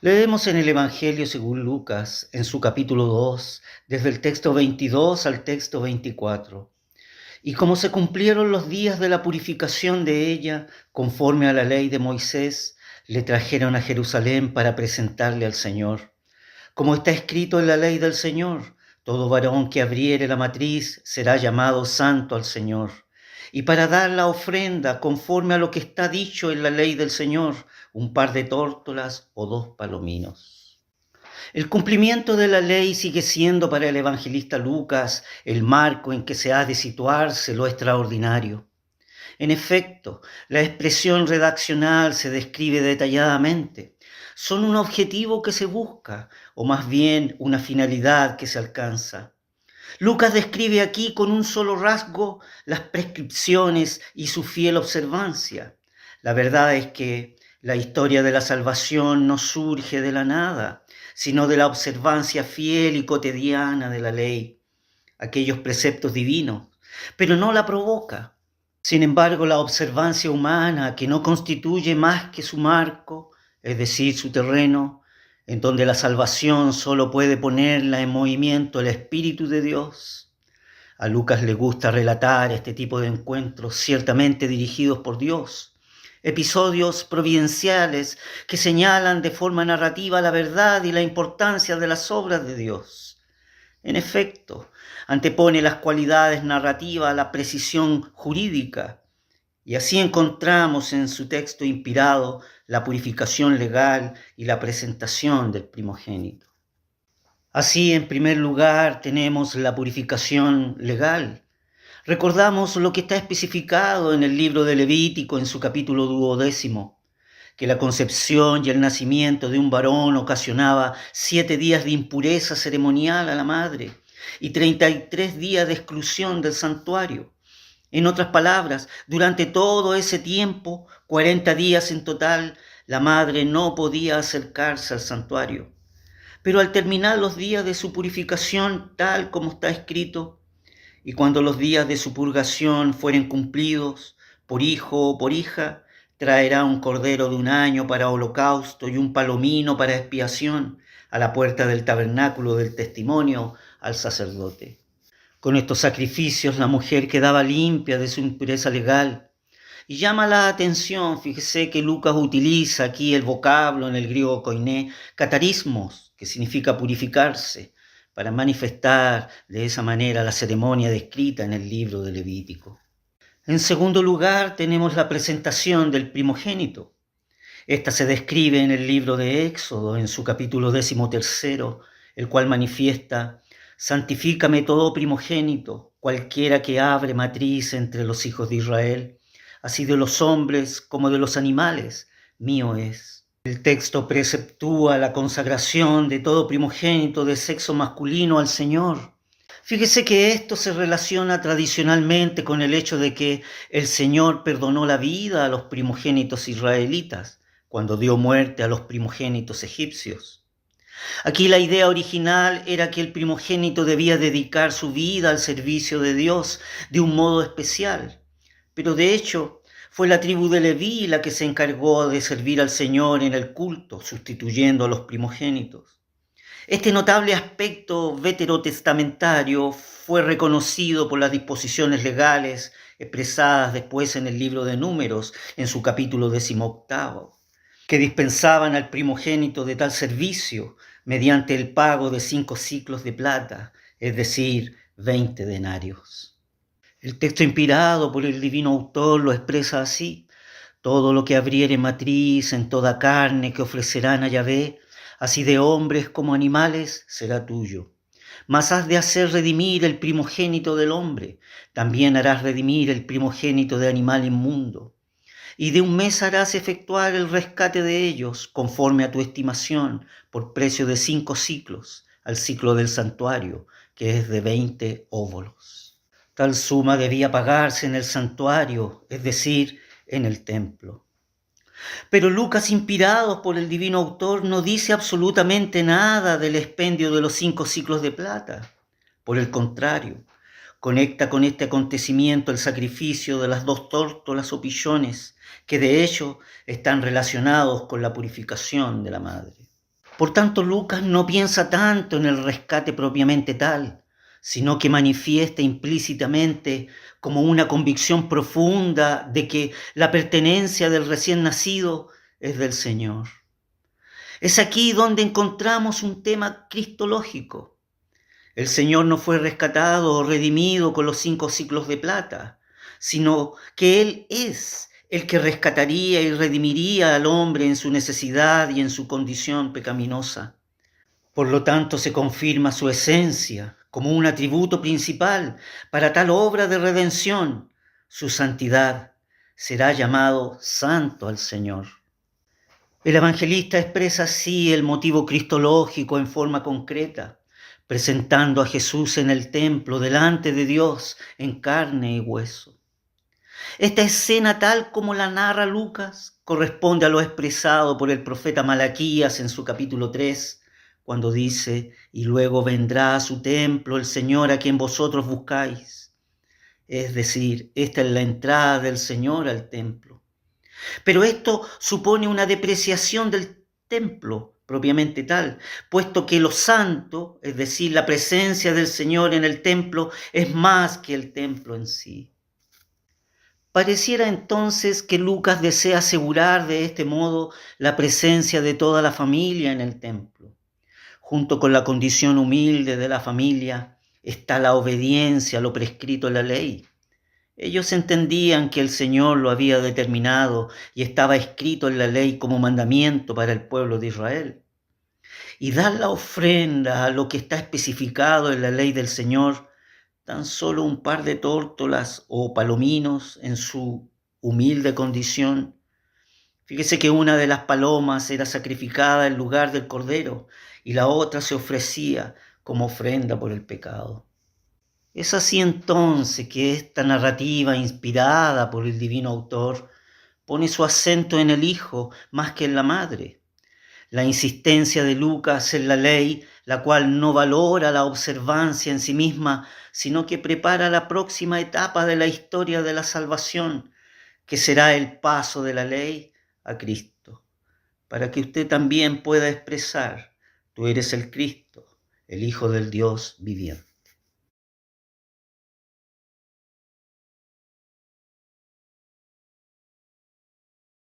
Leemos en el Evangelio según Lucas, en su capítulo 2, desde el texto 22 al texto 24. Y como se cumplieron los días de la purificación de ella, conforme a la ley de Moisés, le trajeron a Jerusalén para presentarle al Señor. Como está escrito en la ley del Señor, todo varón que abriere la matriz será llamado santo al Señor. Y para dar la ofrenda conforme a lo que está dicho en la ley del Señor, un par de tórtolas o 2 palominos. El cumplimiento de la ley sigue siendo para el evangelista Lucas el marco en que se ha de situarse lo extraordinario. En efecto, la expresión redaccional se describe detalladamente. Son un objetivo que se busca, o más bien una finalidad que se alcanza. Lucas describe aquí con un solo rasgo las prescripciones y su fiel observancia. La verdad es que la historia de la salvación no surge de la nada, sino de la observancia fiel y cotidiana de la ley, aquellos preceptos divinos, pero no la provoca. Sin embargo, la observancia humana, que no constituye más que su marco, es decir, su terreno, en donde la salvación solo puede ponerla en movimiento el Espíritu de Dios. A Lucas le gusta relatar este tipo de encuentros ciertamente dirigidos por Dios, episodios providenciales que señalan de forma narrativa la verdad y la importancia de las obras de Dios. En efecto, antepone las cualidades narrativas a la precisión jurídica, y así encontramos en su texto inspirado la purificación legal y la presentación del primogénito. Así, en primer lugar, tenemos la purificación legal. Recordamos lo que está especificado en el libro de Levítico en su capítulo 12, que la concepción y el nacimiento de un varón ocasionaba 7 días de impureza ceremonial a la madre y 33 días de exclusión del santuario. En otras palabras, durante todo ese tiempo, 40 días en total, la madre no podía acercarse al santuario. Pero al terminar los días de su purificación, tal como está escrito, y cuando los días de su purgación fueren cumplidos, por hijo o por hija, traerá un cordero de 1 año para holocausto y un palomino para expiación a la puerta del tabernáculo del testimonio al sacerdote. Con estos sacrificios la mujer quedaba limpia de su impureza legal. Y llama la atención, fíjese que Lucas utiliza aquí el vocablo en el griego koiné, catarismos, que significa purificarse, para manifestar de esa manera la ceremonia descrita en el libro de Levítico. En segundo lugar, tenemos la presentación del primogénito. Esta se describe en el libro de Éxodo, en su capítulo 13, el cual manifiesta: santifícame todo primogénito, cualquiera que abre matriz entre los hijos de Israel, así de los hombres como de los animales, mío es. El texto preceptúa la consagración de todo primogénito de sexo masculino al Señor. Fíjese que esto se relaciona tradicionalmente con el hecho de que el Señor perdonó la vida a los primogénitos israelitas cuando dio muerte a los primogénitos egipcios. Aquí la idea original era que el primogénito debía dedicar su vida al servicio de Dios de un modo especial, pero de hecho fue la tribu de Leví la que se encargó de servir al Señor en el culto, sustituyendo a los primogénitos. Este notable aspecto veterotestamentario fue reconocido por las disposiciones legales expresadas después en el libro de Números, en su capítulo 18, que dispensaban al primogénito de tal servicio mediante el pago de 5 siclos de plata, es decir, 20 denarios. El texto inspirado por el divino autor lo expresa así: todo lo que abriere matriz en toda carne que ofrecerán a Yahvé, así de hombres como animales, será tuyo. Mas has de hacer redimir el primogénito del hombre, también harás redimir el primogénito de animal inmundo. Y de 1 mes harás efectuar el rescate de ellos, conforme a tu estimación, por precio de 5 siclos, al siclo del santuario, que es de 20 óbolos. Tal suma debía pagarse en el santuario, es decir, en el templo. Pero Lucas, inspirado por el divino autor, no dice absolutamente nada del expendio de los 5 siclos de plata. Por el contrario, conecta con este acontecimiento el sacrificio de las 2 tórtolas o pillones, que de hecho están relacionados con la purificación de la madre. Por tanto, Lucas no piensa tanto en el rescate propiamente tal, sino que manifiesta implícitamente como una convicción profunda de que la pertenencia del recién nacido es del Señor. Es aquí donde encontramos un tema cristológico. El Señor no fue rescatado o redimido con los 5 siclos de plata, sino que Él es el que rescataría y redimiría al hombre en su necesidad y en su condición pecaminosa. Por lo tanto, se confirma su esencia como un atributo principal para tal obra de redención, su santidad. Será llamado santo al Señor. El evangelista expresa así el motivo cristológico en forma concreta, presentando a Jesús en el templo delante de Dios en carne y hueso. Esta escena, tal como la narra Lucas, corresponde a lo expresado por el profeta Malaquías en su capítulo 3, cuando dice: y luego vendrá a su templo el Señor a quien vosotros buscáis. Es decir, esta es la entrada del Señor al templo. Pero esto supone una depreciación del templo propiamente tal, puesto que lo santo, es decir, la presencia del Señor en el templo, es más que el templo en sí. Pareciera entonces que Lucas desea asegurar de este modo la presencia de toda la familia en el templo. Junto con la condición humilde de la familia está la obediencia a lo prescrito en la ley. Ellos entendían que el Señor lo había determinado y estaba escrito en la ley como mandamiento para el pueblo de Israel. Y dar la ofrenda a lo que está especificado en la ley del Señor, tan solo un par de tórtolas o palominos en su humilde condición. Fíjese que una de las palomas era sacrificada en lugar del cordero y la otra se ofrecía como ofrenda por el pecado. Es así entonces que esta narrativa inspirada por el divino autor pone su acento en el hijo más que en la madre. La insistencia de Lucas en la ley, la cual no valora la observancia en sí misma, sino que prepara la próxima etapa de la historia de la salvación, que será el paso de la ley a Cristo, para que usted también pueda expresar: tú eres el Cristo, el Hijo del Dios viviente.